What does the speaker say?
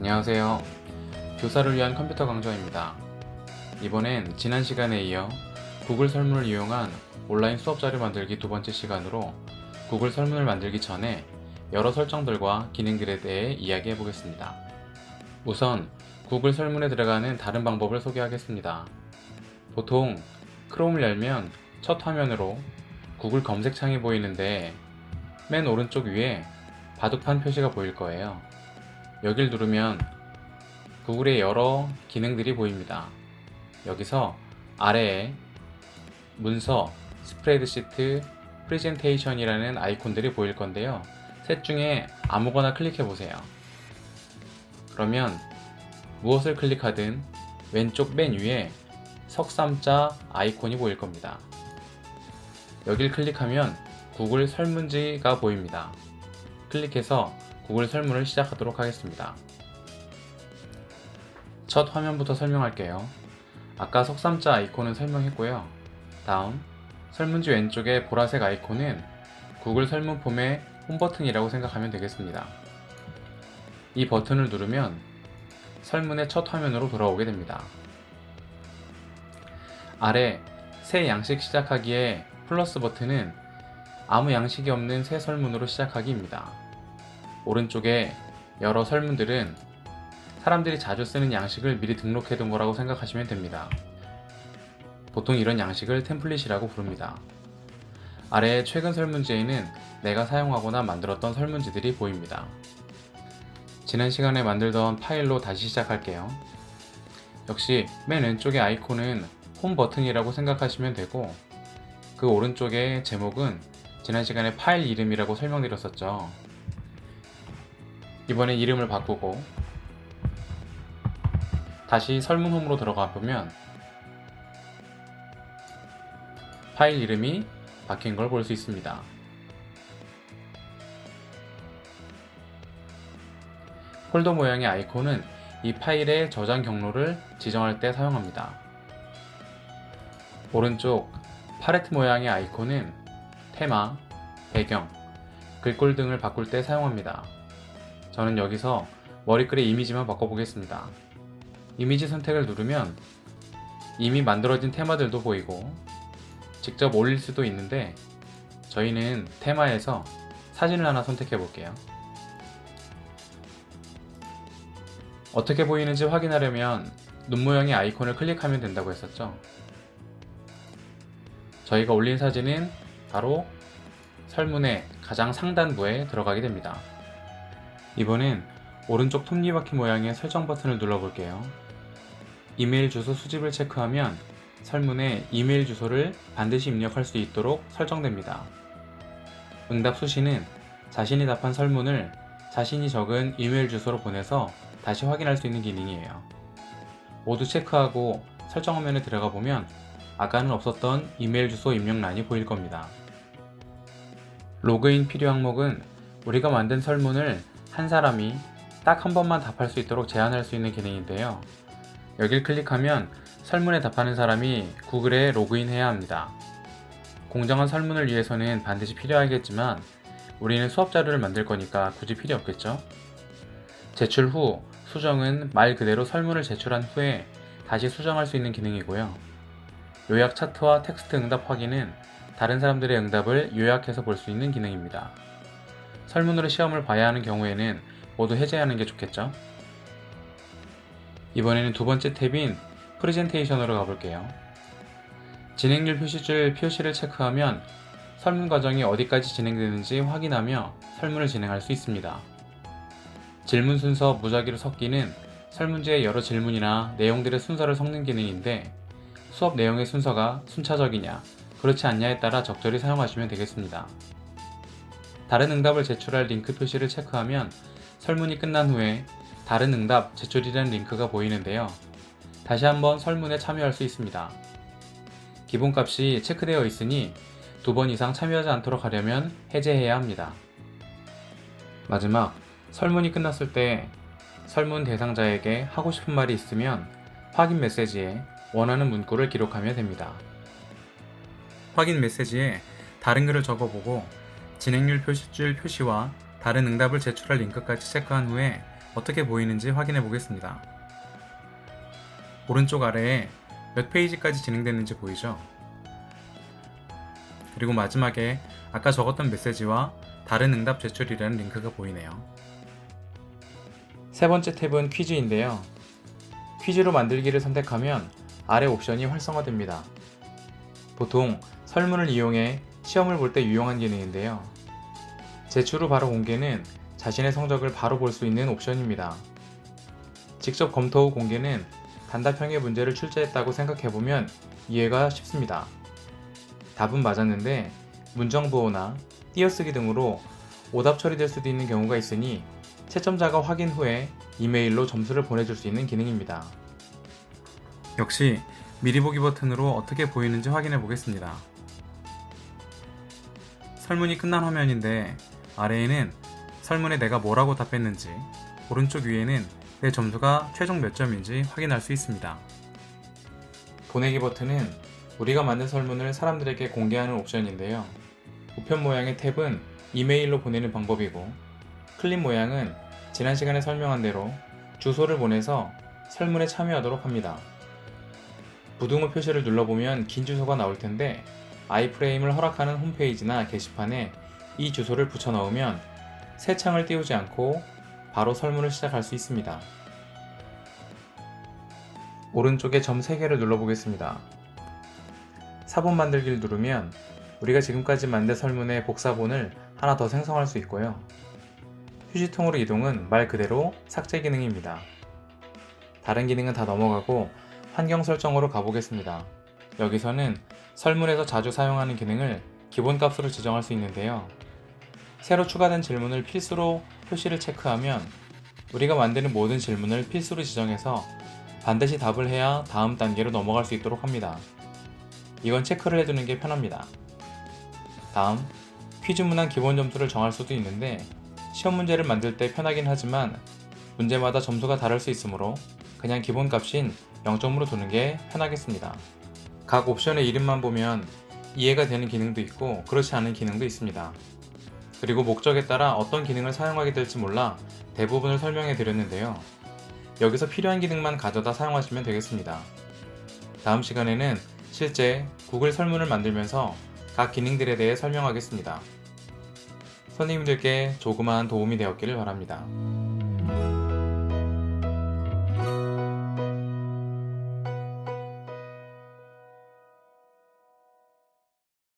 안녕하세요. 교사를 위한 컴퓨터 강좌입니다. 이번엔 지난 시간에 이어 구글 설문을 이용한 온라인 수업 자료 만들기 두 번째 시간으로 구글 설문을 만들기 전에 여러 설정들과 기능들에 대해 이야기해 보겠습니다. 우선 구글 설문에 들어가는 다른 방법을 소개하겠습니다. 보통 크롬을 열면 첫 화면으로 구글 검색창이 보이는데 맨 오른쪽 위에 바둑판 표시가 보일 거예요. 여길 누르면 구글의 여러 기능들이 보입니다. 여기서 아래에 문서, 스프레드시트, 프레젠테이션이라는 아이콘들이 보일 건데요. 셋 중에 아무거나 클릭해 보세요. 그러면 무엇을 클릭하든 왼쪽 맨 위에 석삼자 아이콘이 보일 겁니다. 여길 클릭하면 구글 설문지가 보입니다. 클릭해서 구글 설문을 시작하도록 하겠습니다. 첫 화면부터 설명할게요. 아까 석삼자 아이콘은 설명했고요. 다음 설문지 왼쪽의 보라색 아이콘은 구글 설문 폼의 홈 버튼이라고 생각하면 되겠습니다. 이 버튼을 누르면 설문의 첫 화면으로 돌아오게 됩니다. 아래 새 양식 시작하기에 플러스 버튼은 아무 양식이 없는 새 설문으로 시작하기입니다. 오른쪽에 여러 설문들은 사람들이 자주 쓰는 양식을 미리 등록해 둔 거라고 생각하시면 됩니다. 보통 이런 양식을 템플릿이라고 부릅니다. 아래 최근 설문지에는 내가 사용하거나 만들었던 설문지들이 보입니다. 지난 시간에 만들던 파일로 다시 시작할게요. 역시 맨 왼쪽의 아이콘은 홈 버튼이라고 생각하시면 되고 그 오른쪽의 제목은 지난 시간에 파일 이름이라고 설명드렸었죠. 이번엔 이름을 바꾸고 다시 설문 홈으로 들어가 보면 파일 이름이 바뀐 걸 볼 수 있습니다. 폴더 모양의 아이콘은 이 파일의 저장 경로를 지정할 때 사용합니다. 오른쪽 팔레트 모양의 아이콘은 테마, 배경, 글꼴 등을 바꿀 때 사용합니다. 저는 여기서 머리글의 이미지만 바꿔보겠습니다. 이미지 선택을 누르면 이미 만들어진 테마들도 보이고 직접 올릴 수도 있는데 저희는 테마에서 사진을 하나 선택해 볼게요. 어떻게 보이는지 확인하려면 눈 모양의 아이콘을 클릭하면 된다고 했었죠. 저희가 올린 사진은 바로 설문의 가장 상단부에 들어가게 됩니다. 이번엔 오른쪽 톱니바퀴 모양의 설정 버튼을 눌러볼게요. 이메일 주소 수집을 체크하면 설문에 이메일 주소를 반드시 입력할 수 있도록 설정됩니다. 응답 수신은 자신이 답한 설문을 자신이 적은 이메일 주소로 보내서 다시 확인할 수 있는 기능이에요. 모두 체크하고 설정 화면에 들어가 보면 아까는 없었던 이메일 주소 입력란이 보일 겁니다. 로그인 필요 항목은 우리가 만든 설문을 한 사람이 딱 한 번만 답할 수 있도록 제한할 수 있는 기능인데요. 여길 클릭하면 설문에 답하는 사람이 구글에 로그인해야 합니다. 공정한 설문을 위해서는 반드시 필요하겠지만 우리는 수업 자료를 만들 거니까 굳이 필요 없겠죠? 제출 후 수정은 말 그대로 설문을 제출한 후에 다시 수정할 수 있는 기능이고요. 요약 차트와 텍스트 응답 확인은 다른 사람들의 응답을 요약해서 볼 수 있는 기능입니다. 설문으로 시험을 봐야 하는 경우에는 모두 해제하는 게 좋겠죠? 이번에는 두 번째 탭인 프레젠테이션으로 가볼게요. 진행률 표시줄 표시를 체크하면 설문 과정이 어디까지 진행되는지 확인하며 설문을 진행할 수 있습니다. 질문 순서 무작위로 섞기는 설문지의 여러 질문이나 내용들의 순서를 섞는 기능인데 수업 내용의 순서가 순차적이냐, 그렇지 않냐에 따라 적절히 사용하시면 되겠습니다. 다른 응답을 제출할 링크 표시를 체크하면 설문이 끝난 후에 다른 응답 제출이라는 링크가 보이는데요. 다시 한번 설문에 참여할 수 있습니다. 기본값이 체크되어 있으니 2번 이상 참여하지 않도록 하려면 해제해야 합니다. 마지막, 설문이 끝났을 때 설문 대상자에게 하고 싶은 말이 있으면 확인 메시지에 원하는 문구를 기록하면 됩니다. 확인 메시지에 다른 글을 적어보고 진행률 표시줄 표시와 다른 응답을 제출할 링크까지 체크한 후에 어떻게 보이는지 확인해 보겠습니다. 오른쪽 아래에 몇 페이지까지 진행됐는지 보이죠? 그리고 마지막에 아까 적었던 메시지와 다른 응답 제출이라는 링크가 보이네요. 세 번째 탭은 퀴즈인데요. 퀴즈로 만들기를 선택하면 아래 옵션이 활성화됩니다. 보통 설문을 이용해 시험을 볼 때 유용한 기능인데요. 제출 후 바로 공개는 자신의 성적을 바로 볼 수 있는 옵션입니다. 직접 검토 후 공개는 단답형의 문제를 출제했다고 생각해보면 이해가 쉽습니다. 답은 맞았는데 문정 보호나 띄어쓰기 등으로 오답 처리될 수도 있는 경우가 있으니 채점자가 확인 후에 이메일로 점수를 보내줄 수 있는 기능입니다. 역시 미리 보기 버튼으로 어떻게 보이는지 확인해 보겠습니다. 설문이 끝난 화면인데 아래에는 설문에 내가 뭐라고 답했는지, 오른쪽 위에는 내 점수가 최종 몇 점인지 확인할 수 있습니다. 보내기 버튼은 우리가 만든 설문을 사람들에게 공개하는 옵션인데요. 우편 모양의 탭은 이메일로 보내는 방법이고, 클립 모양은 지난 시간에 설명한 대로 주소를 보내서 설문에 참여하도록 합니다. 부등호 표시를 눌러보면 긴 주소가 나올 텐데 아이프레임을 허락하는 홈페이지나 게시판에 이 주소를 붙여 넣으면 새 창을 띄우지 않고 바로 설문을 시작할 수 있습니다. 오른쪽에 점 3개를 눌러보겠습니다. 사본 만들기를 누르면 우리가 지금까지 만든 설문의 복사본을 하나 더 생성할 수 있고요. 휴지통으로 이동은 말 그대로 삭제 기능입니다. 다른 기능은 다 넘어가고 환경 설정으로 가보겠습니다. 여기서는 설문에서 자주 사용하는 기능을 기본값으로 지정할 수 있는데요. 새로 추가된 질문을 필수로 표시를 체크하면 우리가 만드는 모든 질문을 필수로 지정해서 반드시 답을 해야 다음 단계로 넘어갈 수 있도록 합니다. 이건 체크를 해두는 게 편합니다. 다음, 퀴즈 문항 기본 점수를 정할 수도 있는데 시험 문제를 만들 때 편하긴 하지만 문제마다 점수가 다를 수 있으므로 그냥 기본값인 0점으로 두는 게 편하겠습니다. 각 옵션의 이름만 보면 이해가 되는 기능도 있고 그렇지 않은 기능도 있습니다. 그리고 목적에 따라 어떤 기능을 사용하게 될지 몰라 대부분을 설명해 드렸는데요. 여기서 필요한 기능만 가져다 사용하시면 되겠습니다. 다음 시간에는 실제 구글 설문을 만들면서 각 기능들에 대해 설명하겠습니다. 선생님들께 조그마한 도움이 되었기를 바랍니다.